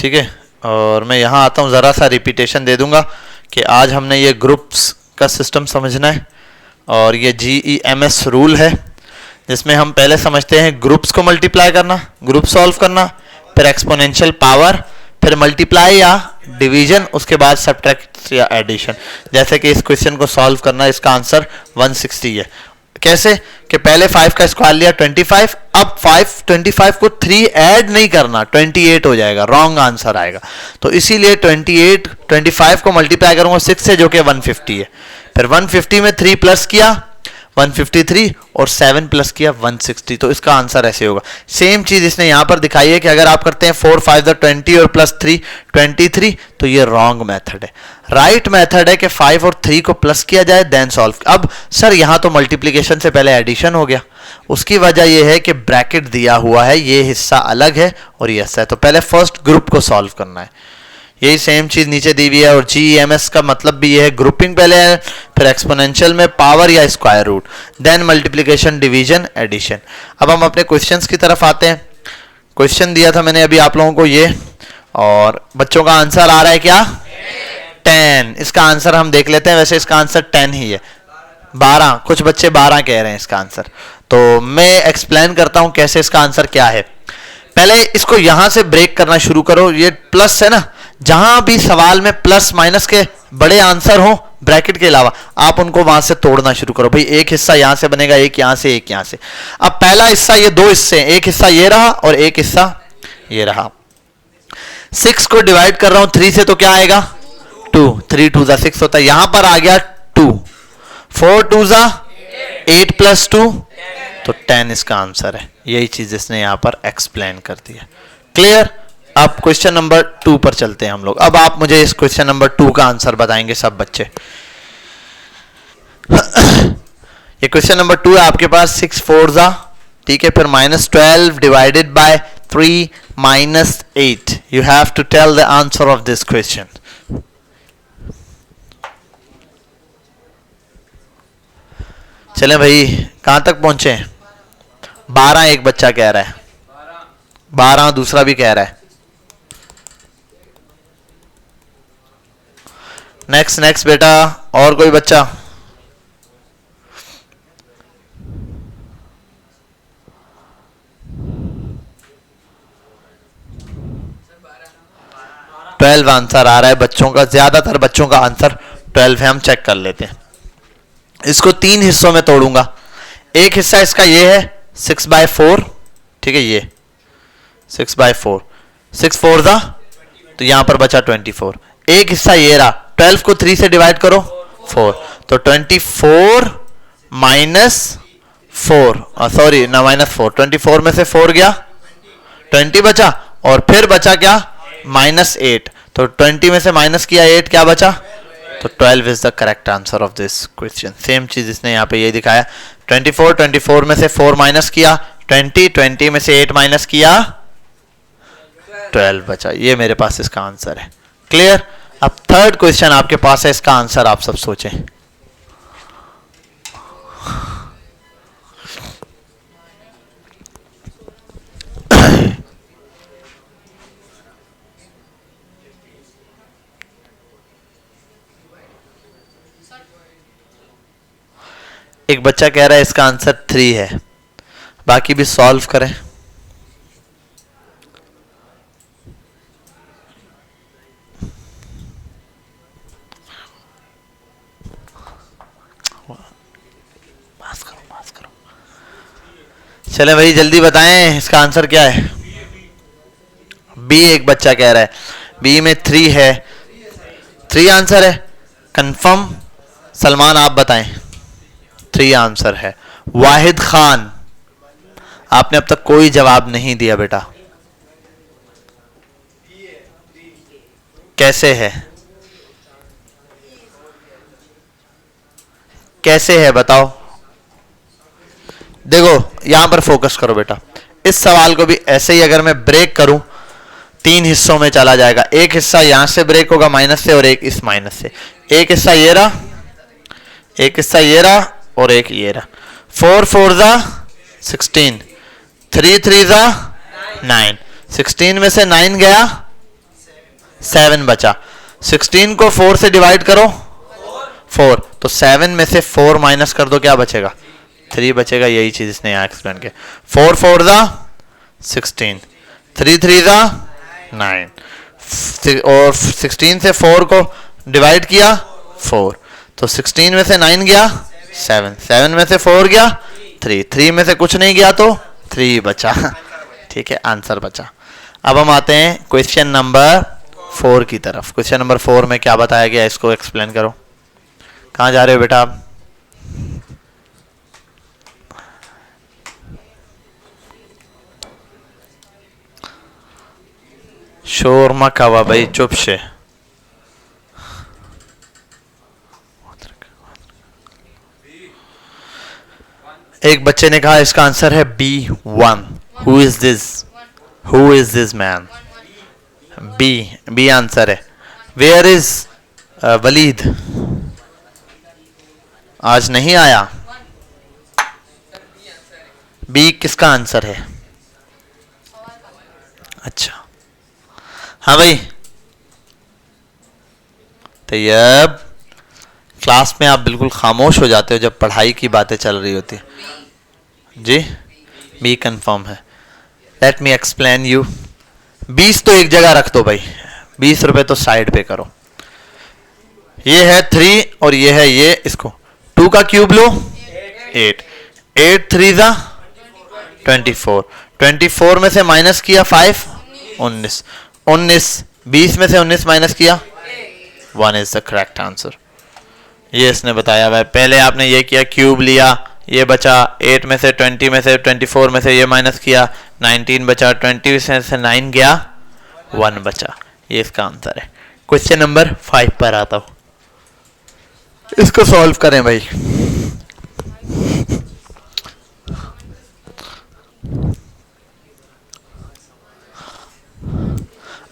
ठीक है। और मैं यहाँ आता हूँ, ज़रा सा रिपीटेशन दे दूंगा कि आज हमने ये ग्रुप्स का सिस्टम समझना है और ये GEMS रूल है जिसमें हम पहले समझते हैं ग्रुप्स को मल्टीप्लाई करना, ग्रुप सॉल्व करना, फिर एक्सपोनेंशियल पावर, फिर मल्टीप्लाई या डिवीजन, उसके बाद सब्ट्रैक्ट या एडिशन। जैसे कि इस क्वेश्चन को सॉल्व करना, इसका आंसर 160 है। कैसे कि पहले 5 का स्क्वायर लिया 25, अब 25 को 3 ऐड नहीं करना, 28 हो जाएगा, रॉन्ग आंसर आएगा। तो इसीलिए 25 को मल्टीप्लाई करूंगा 6 से जो कि 150 है। फिर 150 में 3 प्लस किया 153 और 7 प्लस किया 160, तो इसका आंसर ऐसे होगा। सेम चीज इसने यहां पर दिखाई है कि अगर आप करते हैं 4 5 20 और प्लस 3 23, तो ये रॉन्ग मेथड है। राइट मेथड है कि 5 और 3 को प्लस किया जाए देन सॉल्व। अब सर यहां तो मल्टीप्लीकेशन से पहले एडिशन हो गया, उसकी वजह यह है कि ब्रैकेट दिया हुआ है, ये हिस्सा अलग है और ये हिस्सा है, तो पहले फर्स्ट ग्रुप को सॉल्व करना है। यही सेम चीज नीचे दी हुई है और GEMS का मतलब भी ये है, ग्रुपिंग पहले है, फिर एक्सपोनेंशियल में पावर या square root, then multiplication, division, addition. अब हम अपने क्वेश्चंस की तरफ आते हैं। क्वेश्चन दिया था मैंने अभी आप लोगों को ये, और बच्चों का आंसर आ रहा है क्या? 10। इसका आंसर हम देख लेते हैं, वैसे इसका आंसर 10 ही है। 12, कुछ बच्चे 12 कह रहे हैं इसका आंसर, तो मैं एक्सप्लेन करता हूं कैसे इसका आंसर क्या है। पहले इसको यहां से ब्रेक करना शुरू करो, ये प्लस है ना, जहां भी सवाल में प्लस माइनस के बड़े आंसर हो ब्रैकेट के अलावा, आप उनको वहां से तोड़ना शुरू करो। भाई एक हिस्सा यहां से बनेगा, एक यहां से, एक यहां से। अब पहला हिस्सा, ये दो हिस्से, एक हिस्सा ये रहा और एक हिस्सा ये रहा। 6 को डिवाइड कर रहा हूं 3 से, तो क्या आएगा? 2, 3 2 6 होता है। यहां पर आ गया 2, 4 2 8 प्लस 2, तो 10 इसका आंसर है। यही चीज इसने यहां पर एक्सप्लेन कर दिया। क्लियर? अब क्वेश्चन नंबर 2 पर चलते हैं हम लोग। अब आप मुझे इस क्वेश्चन नंबर 2 का आंसर बताएंगे सब बच्चे। ये क्वेश्चन नंबर 2 है आपके पास। 6 4 ठीक है, फिर -12 divided by 3 -8। You have to tell the answer of this question. चलें भाई, कहां तक पहुंचे? 12 एक बच्चा कह रहा है, 12 दूसरा भी कह रहा है। नेक्स्ट बेटा, और कोई बच्चा? ट्वेल्व आंसर आ रहा है बच्चों का, ज्यादातर बच्चों का आंसर 12 है। हम चेक कर लेते हैं। इसको 3 हिस्सों में तोड़ूंगा। एक हिस्सा इसका ये है 6/4, ठीक है, ये 6/4, 6 4 तो यहां पर बचा 24। एक हिस्सा ये रहा, 12 को 3 से डिवाइड करो 4, तो 24 -4, सॉरी ना -4, 24 में से 4 गया 20 बचा, और फिर बचा क्या? -8, तो 20 में से माइनस किया 8, क्या बचा? तो 12 is the correct answer of this question. Same चीज इसने यहाँ पे ये दिखाया। 24 में से 4 माइनस किया 20 में से 8 माइनस किया 12 बचा। ये मेरे पास इसका आंसर है। क्लियर? अब थर्ड क्वेश्चन आपके पास है, इसका आंसर आप सब सोचें। एक बच्चा कह रहा है इसका आंसर 3 है, बाकी भी सॉल्व करें। पास करो। चले भाई जल्दी बताएं इसका आंसर क्या है। बी एक बच्चा कह रहा है, बी में 3 है, 3 आंसर है कंफर्म। सलमान आप बताएं। 3 आंसर है। वाहिद खान, आपने अब तक कोई जवाब नहीं दिया बेटा, कैसे है? कैसे है बताओ। देखो यहां पर फोकस करो बेटा। इस सवाल को भी ऐसे ही अगर मैं ब्रेक करूं 3 हिस्सों में चला जाएगा। एक हिस्सा यहां से ब्रेक होगा माइनस से, और एक इस माइनस से। एक हिस्सा ये रहा, एक हिस्सा ये रहा, और एक ये रहा। 4 4 16, 3 3 9, 16 में से 9 गया 7 बचा। 16 को 4 से डिवाइड करो, 4, तो 7 में से 4 माइनस कर दो, क्या बचेगा? 3 बचेगा। यही चीज इसने यहाँ एक्सप्लेन किया। 4 4 दा 16, 3 3 दा 9, और 16 से 4 को डिवाइड किया 4, तो 16 में से 9 गया 7, 7 में से 4 गया 3, 3 में से कुछ नहीं गया तो 3 बचा। ठीक है, आंसर बचा। अब हम आते हैं क्वेश्चन नंबर 4 की तरफ। क्वेश्चन नंबर 4 में क्या बताया गया, इसको एक्सप्लेन करो। कहाँ जा रहे हो बेटा आप? शोर मत खावा भाई, चुप से। एक बच्चे ने कहा इसका आंसर है B1। Who is this? Who is this man? B answer है। Where is Walid? आज नहीं आया। बी किसका आंसर है? अच्छा, हाँ भाई। तो अब क्लास में आप बिल्कुल खामोश हो जाते हो जब पढ़ाई की बातें चल रही होती है। जी, बी कंफर्म है। Let me explain you. 20 तो एक जगह रख दो भाई, 20 रुपए तो साइड पे करो। ये है 3 और ये है ये, इसको 2 का क्यूब लो 8, 8 3 जा 24, 24 में से माइनस किया 5, 19, 19, 20 में से 19 माइनस किया 1 इज द करेक्ट आंसर। ये इसने बताया हुआ है। पहले आपने ये किया, क्यूब लिया, ये बचा 8 में से 20 में से 24 में से ये माइनस किया 19 बचा, 20 में से 9 गया 1 बचा। ये इसका आंसर है। क्वेश्चन नंबर 5 पर आता हूं, इसको सॉल्व करें भाई।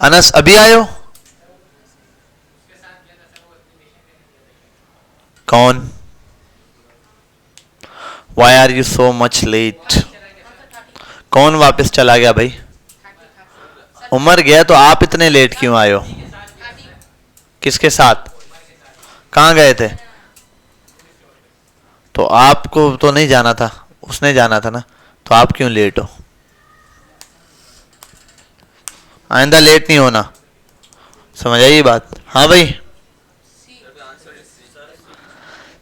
अनस अभी आयो? कौन? Why are you so much late? कौन वापस चला गया भाई? उमर गया, तो आप इतने लेट क्यों आए हो? किसके साथ? कहाँ गए थे? तो आपको तो नहीं जाना था, उसने जाना था ना, तो आप क्यों लेट हो? आइंदा लेट नहीं होना, समझ आई बात? हाँ भाई,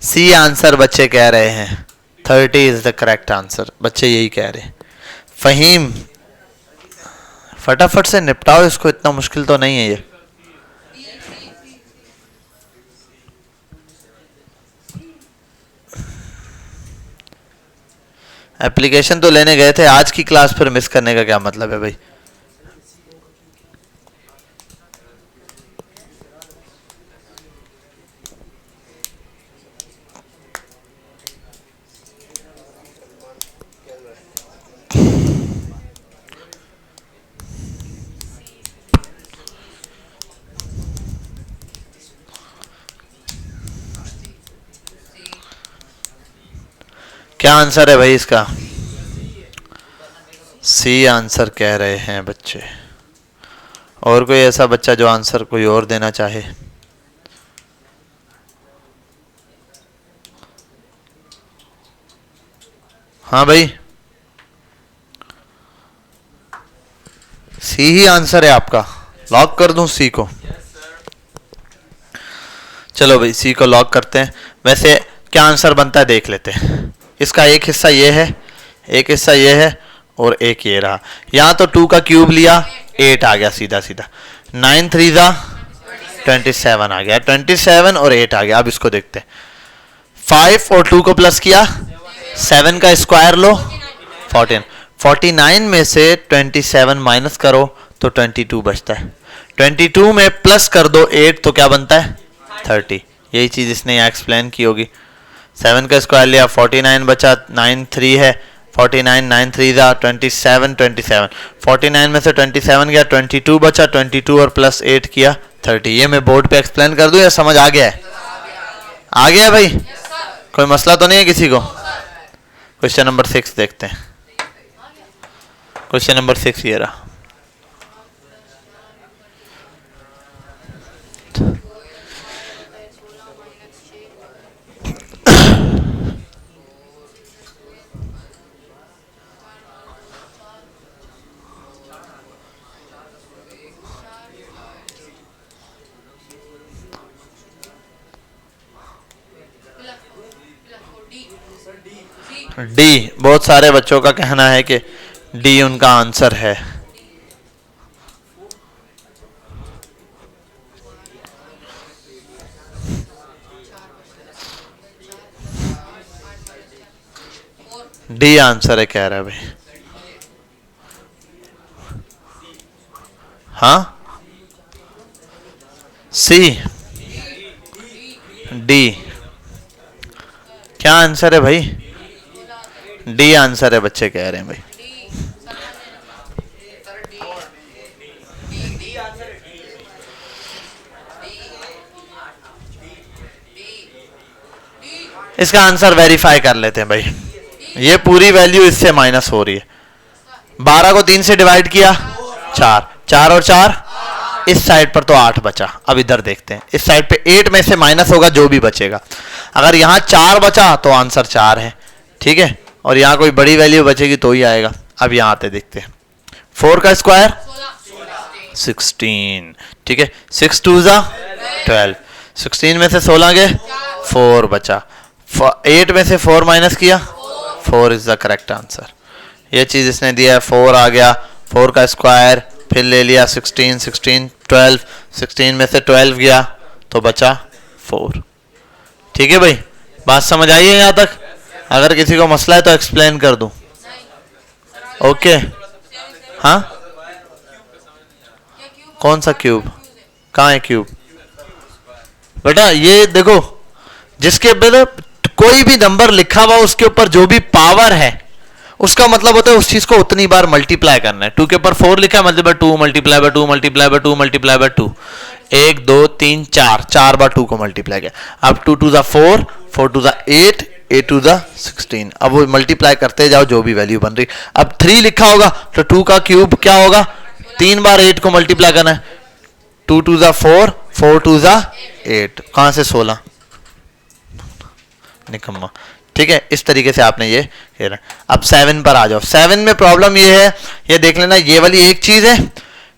सी आंसर बच्चे कह रहे हैं। 30 इज द करेक्ट आंसर, बच्चे यही कह रहे हैं। फहीम, फटाफट से निपटाओ इसको, इतना मुश्किल तो नहीं है ये। एप्लीकेशन तो लेने गए थे, आज की क्लास फिर मिस करने का क्या मतलब है भाई? क्या आंसर है भाई इसका? सी आंसर कह रहे हैं बच्चे। और कोई ऐसा बच्चा जो आंसर कोई और देना चाहे? हाँ भाई, सी ही आंसर है आपका। लॉक कर दूं सी को? चलो भाई, सी को लॉक करते हैं। वैसे क्या आंसर बनता है देख लेते हैं। इसका एक हिस्सा ये है, एक हिस्सा ये है, और एक ये रहा। यहाँ तो 2 का क्यूब लिया 8 आ गया सीधा सीधा। 9 3 जा 27 आ गया, 27 और 8 आ गया। अब इसको देखते हैं। 5 और 2 को प्लस किया, 7 का स्क्वायर लो 14, 49 में से 27 माइनस करो तो 22 बचता है। 22 में प्लस कर दो 8 तो क्या बनता है? 30। यही चीज इसने यहाँ एक्सप्लेन की होगी। 7 का स्क्वायर लिया 49 बचा, 9 3 है 49, 9 3 जा 27, 27, 49 में से 27 गया 22 बचा, 22 और प्लस 8 किया 30। ये मैं बोर्ड पे एक्सप्लेन कर दूं या समझ आ गया है? आ गया भाई? कोई मसला तो नहीं है किसी को? क्वेश्चन नंबर 6 देखते हैं। क्वेश्चन नंबर 6 ये रहा। डी, बहुत सारे बच्चों का कहना है कि डी उनका आंसर है। डी आंसर है कह रहा है भाई। हाँ, सी, डी क्या आंसर है भाई? डी आंसर है बच्चे कह रहे हैं भाई। इसका आंसर वेरीफाई कर लेते हैं भाई। ये पूरी वैल्यू इससे माइनस हो रही है। 12 को 3 से डिवाइड किया 4, 4 और 4 इस साइड पर तो 8 बचा। अब इधर देखते हैं, इस साइड पे 8 में से माइनस होगा जो भी बचेगा। अगर यहाँ 4 बचा तो आंसर 4 है, ठीक है, और यहाँ कोई बड़ी वैल्यू बचेगी तो ही आएगा। अब यहाँ आते देखते हैं, 4 का स्क्वायर 16, ठीक है, 6 2 जा 12, 16 में से 16 गए 4 बचा, 8 में से 4 माइनस किया 4 इज द करेक्ट आंसर। ये चीज इसने दिया है, 4 आ गया, 4 का स्क्वायर, फिर ले लिया 16, 16 12, 16 में से 12 गया तो बचा 4। ठीक है भाई, बात समझ आई है यहाँ तक? अगर किसी को मसला है तो एक्सप्लेन कर दूं। ओके, हाँ, कौन सा क्यूब? कहाँ है क्यूब? बेटा ये देखो, जिसके ऊपर कोई भी नंबर लिखा हुआ उसके ऊपर जो भी पावर है उसका मतलब होता है उस चीज को उतनी बार मल्टीप्लाई करना है। 2 के ऊपर 4 लिखा है, मतलब 2 multiply by 2 multiply by 2 multiply by 2, 1 2 3 4, 4 बार 2 को मल्टीप्लाई किया। अब 2 2 4, 4 2 8, 8 2 16। अब वो मल्टीप्लाई करते जाओ जो भी वैल्यू बन रही। अब 3 लिखा होगा तो 2 का क्यूब क्या होगा? 3 बार 8 को मल्टीप्लाई करना है। 2 2 4, 4 2 8, कहां से 16? निकम्मा। ठीक है, इस तरीके से आपने ये खेला। अब 7 पर आ जाओ। 7 में प्रॉब्लम ये है, ये देख लेना, ये वाली एक चीज है,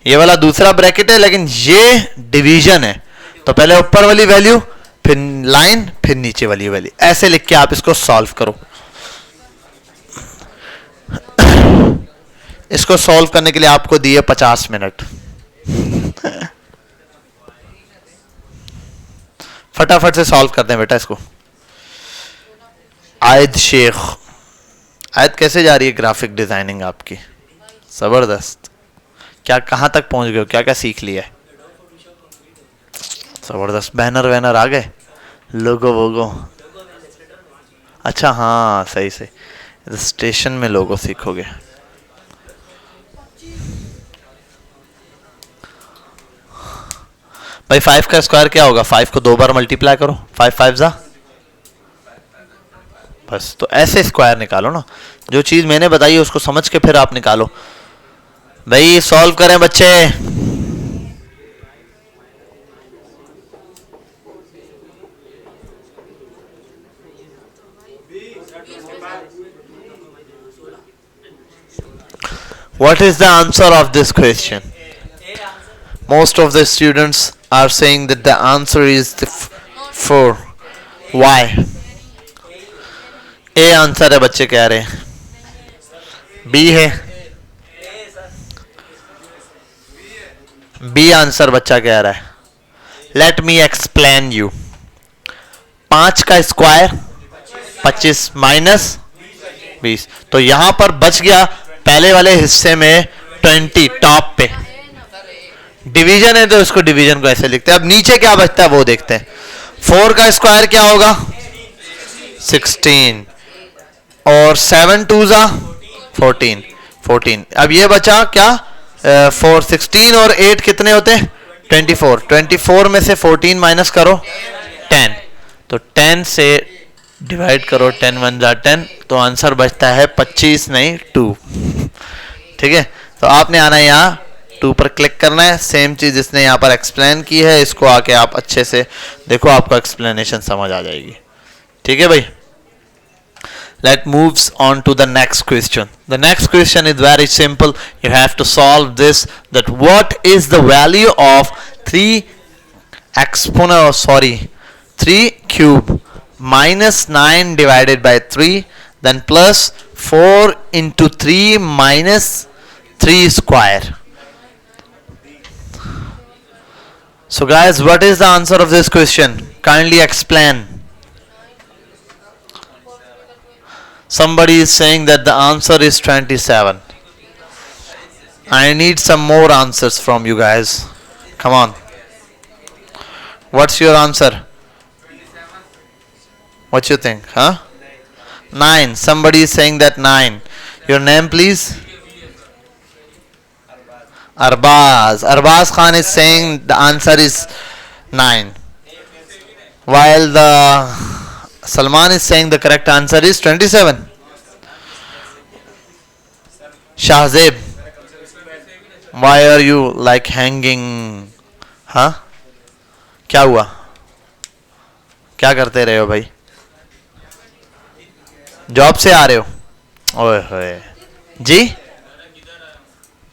ये वाला दूसरा ब्रैकेट है, लेकिन ये डिवीजन है। तो पहले ऊपर वाली वैल्यू, फिर लाइन, फिर नीचे वाली वैल्यू, ऐसे लिख के आप इसको सॉल्व करो। इसको सॉल्व करने के लिए आपको दिए 50 मिनट। फटाफट से सॉल्व करते हैं बेटा इसको। आयद शेख, आयद कैसे जा रही है ग्राफिक डिजाइनिंग आपकी? जबरदस्त। क्या कहां तक पहुंच गए हो? क्या क्या सीख लिया है? जबरदस्त। बैनर वैनर आ गए, लोगो वोगो? अच्छा हाँ, सही सही, स्टेशन में लोगो सीखोगे। भाई 5 का स्क्वायर क्या होगा? 5 को 2 बार मल्टीप्लाई करो, 5 5 जा, बस। तो ऐसे स्क्वायर निकालो ना, जो चीज मैंने बताई है उसको समझ के फिर आप निकालो। भाई सॉल्व करें बच्चे। What is the answer of this question? Most of the students are saying that the answer is the 4. Why? A answer है बच्चे कह रहे हैं, B है, B आंसर बच्चा कह रहा है। Let me explain you. 5 का स्क्वायर 25 माइनस 20, तो यहां पर बच गया पहले वाले हिस्से में 20 टॉप पे। डिवीजन है तो इसको डिवीजन को ऐसे लिखते हैं। अब नीचे क्या बचता है वो देखते हैं। 4 का स्क्वायर क्या होगा? 16, और 7 2 14, 14। अब ये बचा क्या? 4, 16 और 8 कितने होते हैं? 24। 24 में से 14 माइनस करो 10, तो 10 से डिवाइड करो, 10 1 जा 10, तो आंसर बचता है 25 नहीं 2। ठीक है, तो आपने आना है यहाँ 2 पर क्लिक करना है। सेम चीज इसने यहाँ पर एक्सप्लेन की है, इसको आके आप अच्छे से देखो, आपको एक्सप्लेनेशन समझ आ जाएगी। ठीक है भाई, let's moves on to the next question. The next question is very simple. You have to solve this, that what is the value of 3 3 cube minus 9 divided by 3, then plus 4 into 3 minus 3 square. So guys, what is the answer of this question? Kindly explain. Somebody is saying that the answer is 27. I need some more answers from you guys. Come on. What's your answer? What you think? Huh? 9. Somebody is saying that 9. Your name please? Arbaz. Arbaz Khan is saying the answer is 9. While the Salman is saying the correct answer is 27. Shahzeb, why are you like hanging? हाँ? क्या हुआ? क्या करते रहे हो भाई? Job से आ रहे हो? ओए होए जी?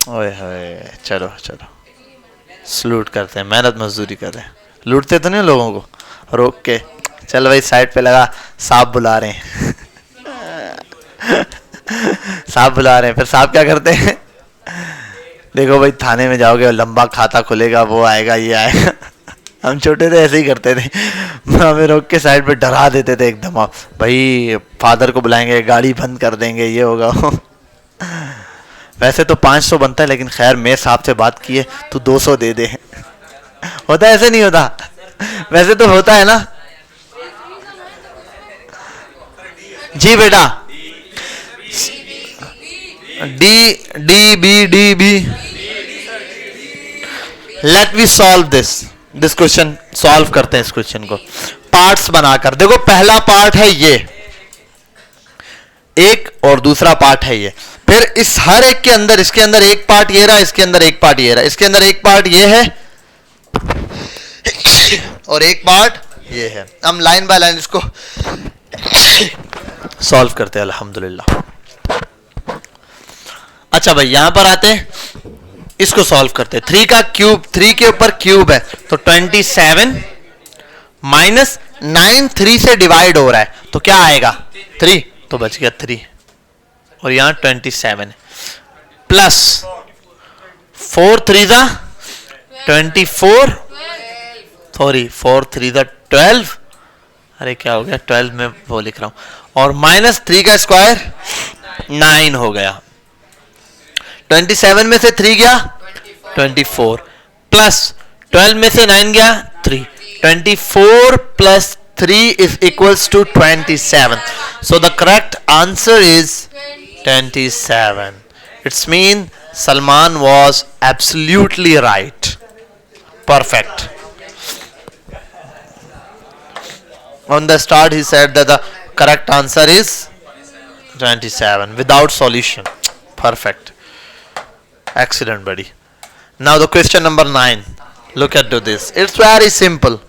ओए होए, चलो चलो, सलूट करते हैं, मेहनत मजदूरी कर रहे हैं, लूटते तो नहीं लोगों को, रोक के चल भाई साइड पे लगा, सांप बुला रहे हैं सांप बुला रहे हैं, फिर सांप क्या करते हैं? देखो भाई थाने में जाओगे, लंबा खाता खुलेगा, वो आएगा ये आएगा हम छोटे थे ऐसे ही करते थे, हमें रोक के साइड पे डरा देते थे एकदम, आप भाई फादर को बुलाएंगे, गाड़ी बंद कर देंगे, ये होगा वैसे तो 500 बनता है, लेकिन खैर मेरे साहब से बात की है, तू 200 दे दे होता है, ऐसे नहीं होता? वैसे तो होता है ना जी बेटा? D D B D B. Let me solve this question, solve करते हैं इस क्वेश्चन को पार्ट्स बनाकर। देखो पहला पार्ट है ये एक, और दूसरा पार्ट है ये, फिर इस हर एक के अंदर, इसके अंदर एक पार्ट ये रहा, इसके अंदर एक पार्ट ये रहा, इसके अंदर एक पार्ट ये है और एक पार्ट ये है। हम लाइन बाय लाइन इसको सॉल्व करते हैं अल्हम्दुलिल्लाह। अच्छा भाई यहां पर आते हैं, इसको सॉल्व करते हैं। 3 का क्यूब, 3 के ऊपर क्यूब है तो 27 माइनस 9 3 से डिवाइड हो रहा है तो क्या आएगा 3, तो बच गया 3 और यहां 27 प्लस 4 3 जा 24, सॉरी 4 3 जा 12, अरे क्या हो गया 12 में वो लिख रहा हूं, और माइनस 3 का स्क्वायर 9 हो गया। 27 में से 3 गया 24 प्लस 12 में से 9 गया 3, 24 plus 3 is equals to 27. So the correct answer is 27. It's mean Salman was absolutely right. Perfect. On the start he said that the correct answer is 27 without solution. Perfect. Excellent buddy. Now the question number 9. Look at this. It's very simple.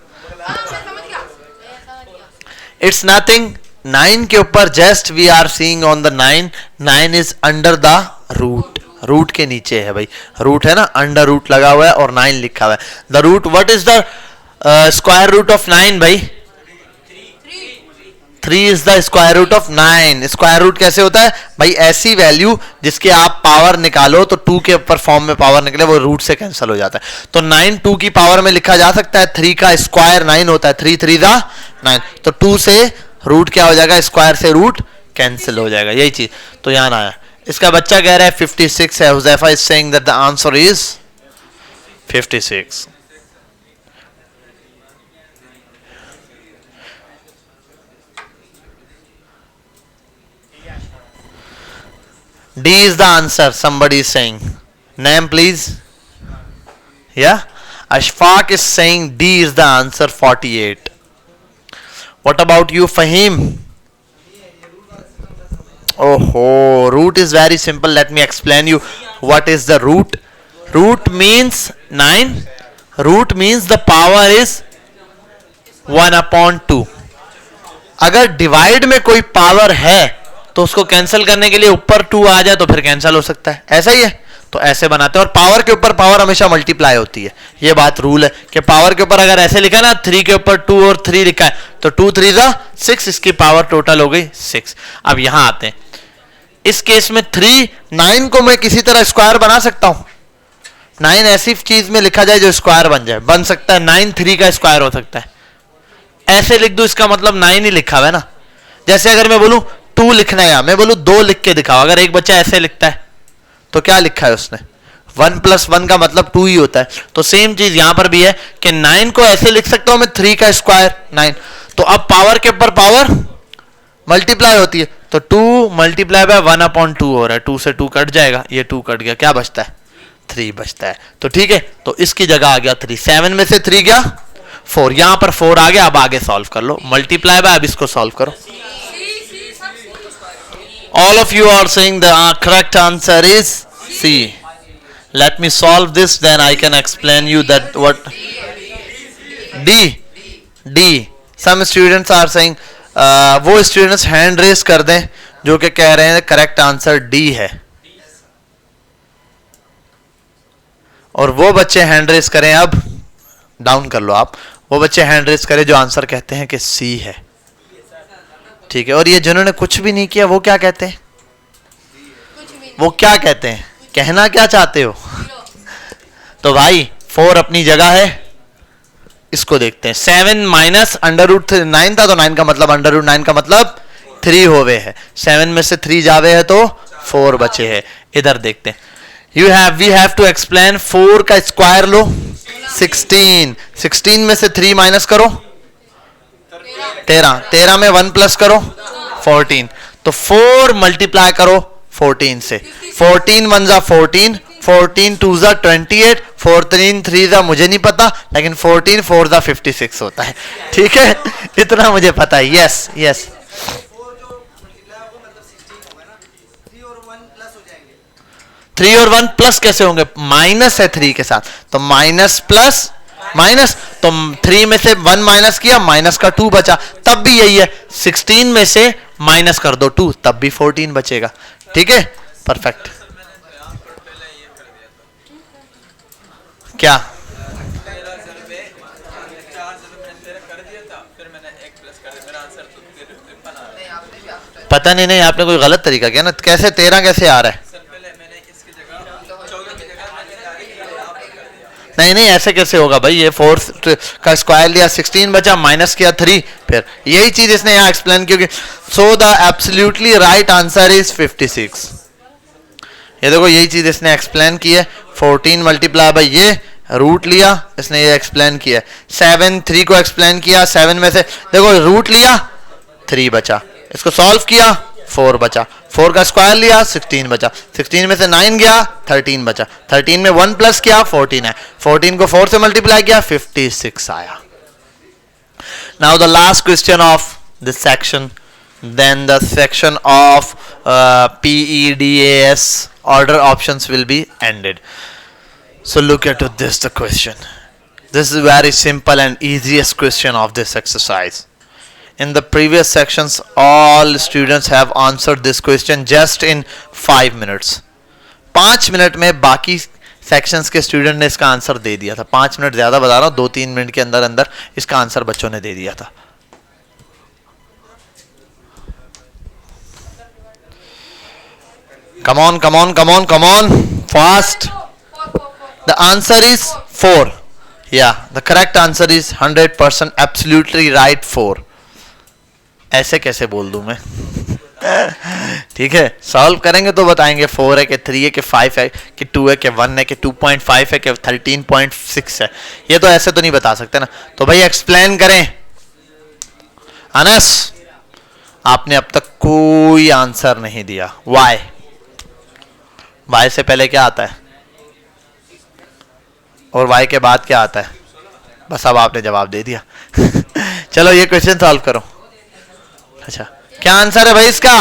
It's nothing. 9 के ऊपर just we are seeing on the 9. 9 is under the root. Root के नीचे है भाई, root है ना, under root लगा हुआ है और 9 लिखा हुआ है। The root, what is the square root of 9 भाई? 3 is the square root of 9। Square root कैसे होता है भाई? ऐसी वैल्यू जिसके आप पावर निकालो तो 2 के ऊपर फॉर्म में पावर निकले, वो रूट से कैंसिल हो जाता है। तो 9 2 की पावर में लिखा जा सकता है, 3 का स्क्वायर 9 होता है, 3 3 दा 9, तो 2 से रूट क्या हो जाएगा, स्क्वायर से रूट कैंसिल हो जाएगा, यही चीज तो यहां आया। इसका बच्चा कह रहा है 56 है, Huzaifa is saying that the answer is 56। D is the answer, somebody is saying. Name please. Yeah, Ashfaq is saying D is the answer, 48. What about you Fahim? Oh, root is very simple. Let me explain you what is the root. Root means 9. Root means the power is 1/2. अगर divide में कोई power है तो उसको cancel करने के लिए ऊपर 2 आ जाए तो फिर कैंसिल हो सकता है, ऐसा ही है। तो ऐसे बनाते हैं। और पावर के ऊपर पावर हमेशा मल्टीप्लाई होती है, ये बात रूल है कि पावर के ऊपर अगर ऐसे लिखा ना 3 के ऊपर 2 और 3 लिखा है तो 2 3 जा 6, इसकी पावर टोटल हो गई 6। अब यहां आते हैं, इस केस में 3 9 को मैं किसी तरह स्क्वायर बना सकता हूं। 9 ऐसी चीज में लिखा जाए जो स्क्वायर बन जाए, बन सकता है। 9 3 का स्क्वायर हो सकता है, ऐसे लिख दू इसका मतलब 9 ही लिखा हुआ है ना। जैसे अगर मैं बोलूं 2 लिखना है, मैं बोलूं 2 लिख के दिखाओ, अगर एक बच्चा ऐसे लिखता है तो क्या लिखा है उसने, 1 + 1 का मतलब 2 ही होता है। तो सेम चीज यहां पर भी है कि 9 को ऐसे लिख सकता हूं मैं 3 का स्क्वायर 9। तो अब पावर के ऊपर पावर मल्टीप्लाई होती है, तो 2 × 1/2 हो रहा है, 2 से 2 कट जाएगा, ये 2 कट गया, क्या बचता है 3 बचता है। तो ठीक है, तो इसकी जगह आ गया 3, 7 में से 3 गया 4, यहां पर 4 आ गया। अब आगे सॉल्व कर लो, मल्टीप्लाई बाय, अब इसको सॉल्व करो। All of you are saying the correct answer is C. Let me solve this, then I can explain you that what D. Some students are saying वो स्टूडेंट्स हैंड रेस कर दें जो कि कह रहे हैं करेक्ट आंसर डी है, और वो बच्चे हैंड रेस करें, अब डाउन कर लो आप, वो बच्चे हैंड रेस करें जो आंसर कहते हैं कि सी है। ठीक है, और ये जिन्होंने कुछ भी नहीं किया वो क्या कहते हैं, वो क्या कहते हैं, कहना क्या चाहते हो? तो भाई 4 अपनी जगह है, इसको देखते हैं। 7 माइनस √9 था, तो 9 का मतलब √9 का मतलब 3 होवे है। 7 में से 3 जावे है तो 4 बचे है। इधर देखते हैं, वी हैव टू एक्सप्लेन 4 का स्क्वायर लो 16 में से 3 माइनस करो 13 में 1 प्लस करो 14, तो 4 मल्टीप्लाई करो 14 से, 14 1 जा 14, 14 2 जा 28, 14 3 जा मुझे नहीं पता, लेकिन 14 4 जा 56 होता है। ठीक है, इतना मुझे पता है। यस 3 और 1 प्लस कैसे होंगे, माइनस है 3 के साथ, तो माइनस प्लस माइनस, तो 3 में से 1 माइनस किया, माइनस का 2 बचा, तब भी यही है, 16 में से माइनस कर दो 2, तब भी 14 बचेगा। ठीक है, परफेक्ट। क्या पता नहीं आपने कोई गलत तरीका किया ना, कैसे 13 कैसे आ रहा है? नहीं ऐसे कैसे होगा भाई, ये 4 का स्क्वायर लिया 16 बचा, माइनस किया 3, फिर यही चीज इसने यहाँ एक्सप्लेन की। So the absolutely right answer is 56। ये देखो यही चीज इसने एक्सप्लेन की है। 14 मल्टीप्लाई बाई ये रूट लिया, इसने ये एक्सप्लेन किया। 7 3 को एक्सप्लेन किया, 7 में से देखो रूट लिया 3 बचा, इसको सॉल्व किया 4 बचा, 4 का स्क्वायर लिया 16 बचा, 16 में से 9 गया 13 बचा, 13 में 1 प्लस किया 14 है, 14 को 4 से मल्टीप्लाई किया 56 आया। Now the last question of this section, then the section of PEDAS order options will be ended. So look at this the question. This is very simple and easiest question of this exercise. In the previous sections all students have answered this question just in 5 minutes. 5 minute में बाकी sections के student ने इसका answer दे दिया था। 5 minute ज्यादा बता रहा हूँ, 2-3 मिनट के अंदर अंदर इसका आंसर बच्चों ने दे दिया था। Come on, fast. The answer is 4. Yeah, the correct answer is 100% absolutely right 4. ऐसे कैसे बोल दूं मैं? ठीक है, सॉल्व करेंगे तो बताएंगे 4 है कि 3 है कि 5 है कि 2 है कि 1 है कि 2.5 है कि 13.6 है। ये तो ऐसे तो नहीं बता सकते ना। तो भाई एक्सप्लेन करें। अनस, आपने अब तक कोई आंसर नहीं दिया। वाई? y से पहले क्या आता है और y के बाद क्या आता है? बस अब आपने जवाब दे दिया। चलो ये क्वेश्चन सॉल्व करो। अच्छा, क्या आंसर है भाई इसका?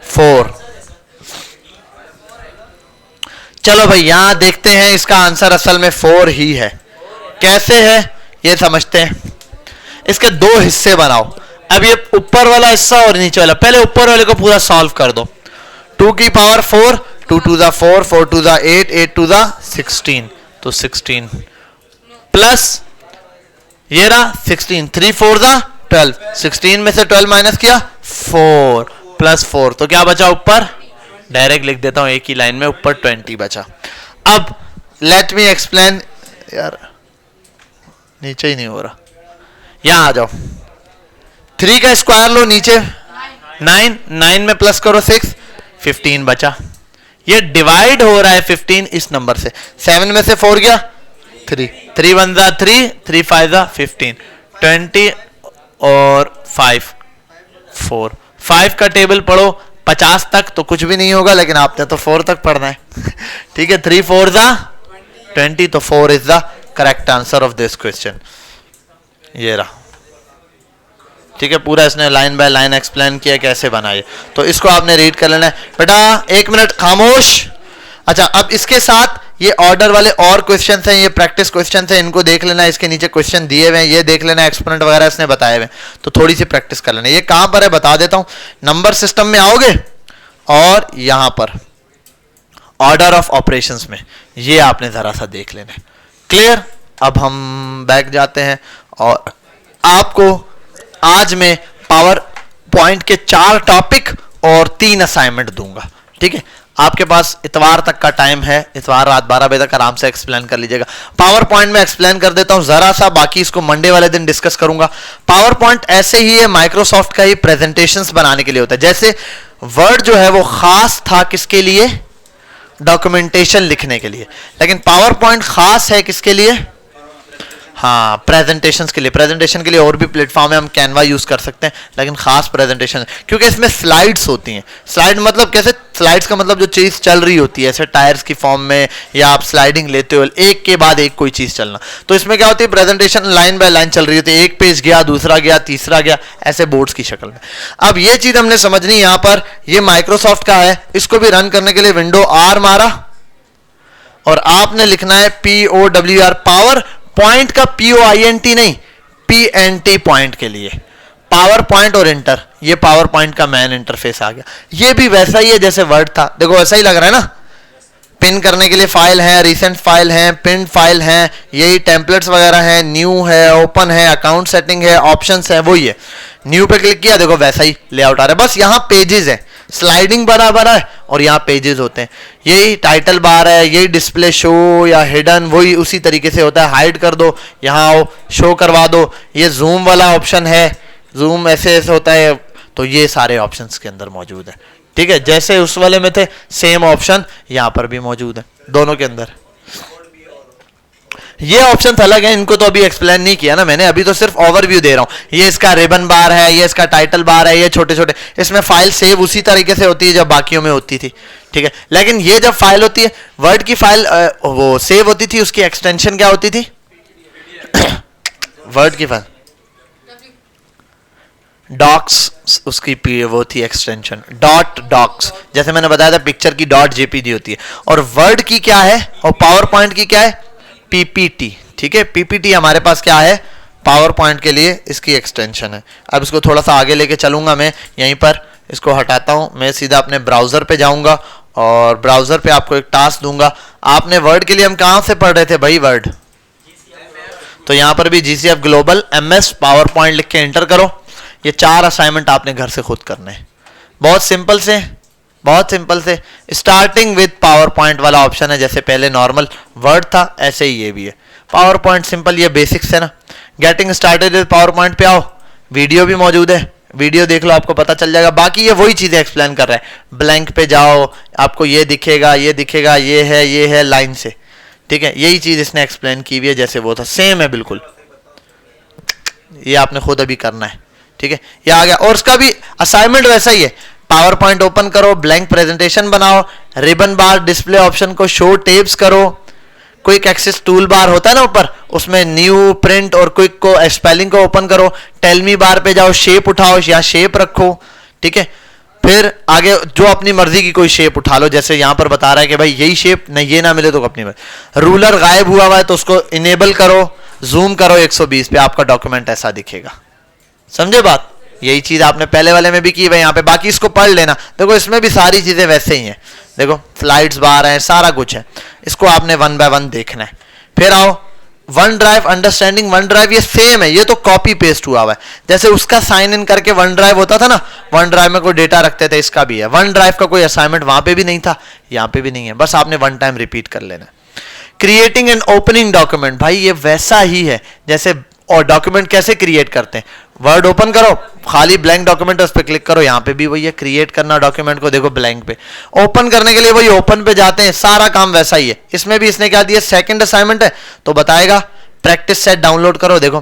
4। चलो भाई यहां देखते हैं, इसका आंसर असल में 4 ही है। कैसे है ये समझते हैं। इसके 2 हिस्से बनाओ। अब ये ऊपर वाला हिस्सा और नीचे वाला, पहले ऊपर वाले को पूरा सॉल्व कर दो। 2 की पावर 4, 2 2 ज़ा 4, 4 2 ज़ा 8, 8 2 ज़ा 16, तो 16 प्लस ये रहा 16, 3 4 ज़ा 12, 16 में से 12 माइनस किया 4 प्लस 4, तो क्या बचा ऊपर, डायरेक्ट लिख देता हूं एक ही लाइन में, ऊपर 20 बचा। अब लेट मी एक्सप्लेन, यार नीचे ही नहीं हो रहा, यहां आ जाओ, 3 का स्क्वायर लो नीचे 9, 9 में प्लस करो 6, 15 बचा। ये डिवाइड हो रहा है 15 इस नंबर से, 7 में से 4 गया 3, 3 1 ज़ा 3, 3 5 ज़ा 15, 20 और 5 4, 5 का टेबल पढ़ो 50 तक तो कुछ भी नहीं होगा, लेकिन आपने तो 4 तक पढ़ना है ठीक है, 3 4 ज़ा 20, तो 4 is the correct answer of this question. ये रहा, ठीक है, पूरा इसने लाइन बाय लाइन एक्सप्लेन किया कैसे बनाए, तो इसको आपने रीड कर लेना है। बेटा 1 मिनट खामोश। अच्छा, अब इसके साथ ये ऑर्डर वाले और क्वेश्चंस हैं, ये प्रैक्टिस क्वेश्चंस हैं, इनको देख लेना, इसके नीचे क्वेश्चन दिए हुए हैं, ये देख लेना, एक्सपोनेंट वगैरह इसने बताए हुए, तो थोड़ी सी प्रैक्टिस कर लेना। ये कहां पर है बता देता हूं, नंबर सिस्टम में आओगे और यहां पर ऑर्डर ऑफ ऑपरेशंस में, ये आपने जरा सा देख लेना है। क्लियर? अब हम बैक जाते हैं और आपको आज मैं पावर पॉइंट के 4 टॉपिक और 3 असाइनमेंट दूंगा। ठीक है, आपके पास इतवार तक का टाइम है, इतवार रात 12 बजे तक आराम से एक्सप्लेन कर लीजिएगा। पावर पॉइंट में एक्सप्लेन कर देता हूं जरा सा, बाकी इसको मंडे वाले दिन डिस्कस करूंगा। पावर पॉइंट ऐसे ही है, माइक्रोसॉफ्ट का ही प्रेजेंटेशंस बनाने के लिए होता है। जैसे वर्ड जो है वो खास था किसके लिए, डॉक्यूमेंटेशन लिखने के लिए, लेकिन पावर पॉइंट खास है किसके लिए, हाँ प्रेजेंटेशंस के लिए। प्रेजेंटेशन के लिए और भी प्लेटफॉर्म है, हम कैनवा यूज कर सकते हैं, लेकिन खास प्रेजेंटेशन क्योंकि इसमें स्लाइड्स होती हैं। स्लाइड मतलब कैसे, स्लाइड्स का मतलब जो चीज चल रही होती है, ऐसे टायर्स की फॉर्म में, या आप स्लाइडिंग लेते हो एक के बाद एक कोई चीज चलना, तो इसमें क्या होती है, प्रेजेंटेशन लाइन बाय लाइन चल रही होती है, एक पेज गया, दूसरा गया, तीसरा गया, ऐसे बोर्ड्स की शक्ल में। अब ये चीज हमने समझनी, यहां पर ये माइक्रोसॉफ्ट का है, इसको भी रन करने के लिए विंडो आर मारा और आपने लिखना है POWR, पावर पॉइंट का POINT नहीं, PNT पॉइंट के लिए पावर पॉइंट और इंटर, ये पावर पॉइंट का मैन इंटरफेस आ गया। ये भी वैसा ही है जैसे वर्ड था, देखो वैसा ही लग रहा है ना। पिन करने के लिए फाइल है, रिसेंट फाइल है, पिन फाइल है, यही टेम्पलेट्स वगैरह है, न्यू है, ओपन है, अकाउंट सेटिंग है, ऑप्शंस है, वही है। न्यू पे क्लिक किया, देखो वैसा ही लेआउट आ रहा है, बस यहाँ पेजेस है, स्लाइडिंग बराबर है और यहाँ पेजेस होते हैं। यही टाइटल बार है, यही डिस्प्ले शो या हिडन, वही उसी तरीके से होता है। हाइड कर दो, यहाँ आओ, शो करवा दो, ये जूम वाला ऑप्शन है, जूम ऐसे ऐसे होता है, तो ये सारे ऑप्शंस के अंदर मौजूद है। ठीक है, जैसे उस वाले में थे सेम ऑप्शन यहाँ पर भी मौजूद है, दोनों के अंदर। ये ऑप्शन अलग है, इनको तो अभी एक्सप्लेन नहीं किया ना मैंने, अभी तो सिर्फ ओवरव्यू दे रहा हूं। ये इसका रिबन बार है, ये इसका टाइटल बार है, ये छोटे छोटे, इसमें फाइल सेव उसी तरीके से होती है जब बाकियों में होती थी। ठीक है, लेकिन ये जब फाइल होती है, वर्ड की फाइल वो सेव होती थी, उसकी एक्सटेंशन क्या होती थी वर्ड की फाइल डॉक्स, उसकी वो थी एक्सटेंशन डॉट डॉक्स, जैसे मैंने बताया था पिक्चर की डॉट JPG होती है। और वर्ड की क्या है और पावर पॉइंट की क्या है, PPT। ठीक है, PPT हमारे पास क्या है, पावर पॉइंट के लिए इसकी एक्सटेंशन है। अब इसको थोड़ा सा आगे लेके चलूंगा मैं, यहीं पर इसको हटाता हूं, मैं सीधा अपने ब्राउजर पे जाऊंगा और ब्राउजर पे आपको एक टास्क दूंगा। आपने वर्ड के लिए हम कहां से पढ़ रहे थे भाई, वर्ड, तो यहां पर भी GCF global MS power point लिख के एंटर करो। ये 4 असाइनमेंट आपने घर से खुद करने हैं, बहुत सिंपल से, बहुत सिंपल से। स्टार्टिंग विद पावर पॉइंट वाला ऑप्शन है, जैसे पहले नॉर्मल वर्ड था ऐसे ही ये भी है। पावर पॉइंट सिंपल, ये बेसिक्स है ना। Getting started with power point पे आओ, वीडियो भी मौजूद है, वीडियो देख लो, आपको पता चल जाएगा। बाकी ये वही चीजें एक्सप्लेन कर रहा है। ब्लैंक पे जाओ, आपको ये दिखेगा, ये दिखेगा, ये है लाइन से। ठीक है, यही चीज इसने एक्सप्लेन की हुई है जैसे वो था, सेम है बिल्कुल। ये आपने खुद अभी करना है। ठीक है, ये आ गया। और उसका भी असाइनमेंट वैसा ही है, पावर पॉइंट ओपन करो, ब्लैंक प्रेजेंटेशन बनाओ, रिबन बार डिस्प्ले ऑप्शन को शो टेब्स करो, क्विक एक्सेस टूल बार होता है ना ऊपर, उसमें न्यू, प्रिंट और क्विक को, स्पेलिंग को ओपन करो, टेल मी बार पे जाओ, शेप उठाओ या शेप रखो। ठीक है, फिर आगे जो अपनी मर्जी की कोई शेप उठा लो, जैसे यहां पर बता रहा है कि भाई यही शेप नहीं, ये ना मिले तो अपनी मर्जी। रूलर गायब हुआ हुआ है तो उसको इनेबल करो, जूम करो 120 पे, आपका डॉक्यूमेंट ऐसा दिखेगा। समझे बात? यही चीज आपने पहले वाले में भी की भाई, यहाँ पे बाकी इसको पढ़ लेना। देखो इसमें भी सारी चीजें वैसे ही हैं, देखो स्लाइड्स बार हैं, सारा कुछ है, इसको आपने 1 बाय 1 देखना है। फिर आओ one drive, understanding one drive, ये सेम है, ये तो कॉपी पेस्ट हुआ हुआ है। जैसे उसका साइन इन करके वन ड्राइव होता था ना, वन ड्राइव में कोई डेटा रखते थे, इसका भी है। वन ड्राइव का कोई असाइनमेंट वहां पे भी नहीं था, यहाँ पे भी नहीं है, बस आपने 1 टाइम रिपीट कर लेना। क्रिएटिंग एंड ओपनिंग डॉक्यूमेंट, भाई ये वैसा ही है जैसे, और डॉक्यूमेंट कैसे क्रिएट करते हैं, वर्ड ओपन करो, खाली ब्लैंक डॉक्यूमेंट उस पर क्लिक करो, यहाँ पे भी वही है, क्रिएट करना डॉक्यूमेंट को, देखो ब्लैंक पे, ओपन करने के लिए वही ओपन पे जाते हैं, सारा काम वैसा ही है। इसमें भी इसने क्या दिया, सेकंड असाइनमेंट है तो बताएगा प्रैक्टिस सेट डाउनलोड करो, देखो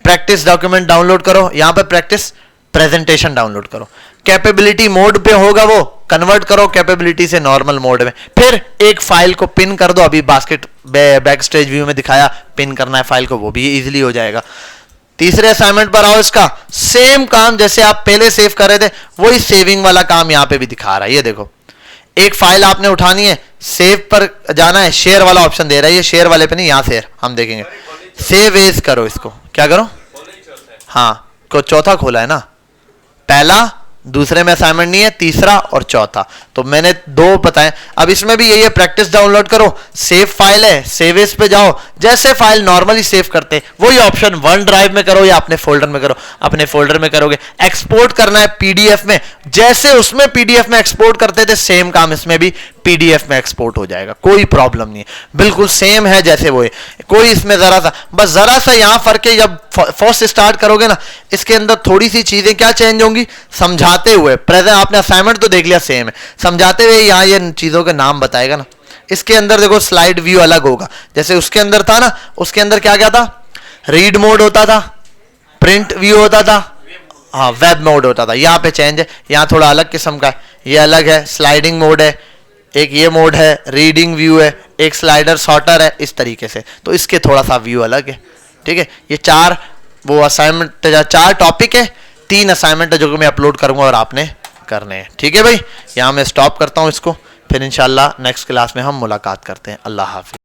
प्रैक्टिस डॉक्यूमेंट डाउनलोड करो, यहाँ पे प्रैक्टिस प्रेजेंटेशन डाउनलोड करो, कैपेबिलिटी मोड पे होगा वो, कन्वर्ट करो कैपेबिलिटी से नॉर्मल मोड में, फिर एक फाइल को पिन कर दो, अभी बास्केट बैक स्टेज व्यू में दिखाया पिन करना है फाइल को, वो भी इजीली हो जाएगा। तीसरे असाइनमेंट पर आओ, इसका सेम काम जैसे आप पहले सेव कर रहे थे, वही सेविंग वाला काम यहाँ पे भी दिखा रहा है। ये देखो एक फाइल आपने उठानी है, सेव पर जाना है, शेयर वाला ऑप्शन दे रहा है, ये शेयर वाले पे नहीं, यहाँ शेयर हम देखेंगे, सेव एज करो, इसको क्या करो, हाँ को चौथा खोला है ना, पहला, दूसरे में असाइनमेंट नहीं है, तीसरा और चौथा, तो मैंने 2 बताए। अब इसमें भी यही है, प्रैक्टिस डाउनलोड करो, सेव फाइल है, सेव एज पे जाओ, जैसे फाइल नॉर्मली सेव करते वही ऑप्शन, वन ड्राइव में करो या अपने फोल्डर में करो, अपने फोल्डर में करोगे। एक्सपोर्ट करना है पीडीएफ में, जैसे उसमें पीडीएफ में एक्सपोर्ट करते थे सेम काम इसमें भी पीडीएफ में एक्सपोर्ट हो जाएगा, कोई प्रॉब्लम नहीं है, बिल्कुल सेम है जैसे वो है, कोई इसमें जरा सा यहाँ फर्क है, जब फर्स्ट स्टार्ट करोगे ना, इसके अंदर थोड़ी सी चीजें क्या चेंज होंगी, समझाते हुए, प्रेजेंट आपने असाइनमेंट तो देख लिया सेम है, समझाते हुए यहाँ ये चीजों के नाम बताएगा ना। इसके अंदर देखो स्लाइड व्यू अलग होगा, जैसे उसके अंदर था ना, उसके अंदर क्या क्या था, रीड मोड होता था, प्रिंट व्यू होता था, हाँ वेब मोड होता था, यहाँ पे चेंज है, यहाँ थोड़ा अलग किस्म का है, ये अलग है, स्लाइडिंग मोड है, एक ये मोड है, रीडिंग व्यू है, एक स्लाइडर सॉर्टर है, इस तरीके से, तो इसके थोड़ा सा व्यू अलग है। ठीक है, ये 4 वो असाइनमेंट, 4 टॉपिक है, 3 असाइनमेंट है जो कि मैं अपलोड करूंगा और आपने करने हैं। ठीक है भाई, यहाँ मैं स्टॉप करता हूँ इसको, फिर इंशाल्लाह नेक्स्ट क्लास में हम मुलाकात करते हैं। अल्लाह हाफिज़।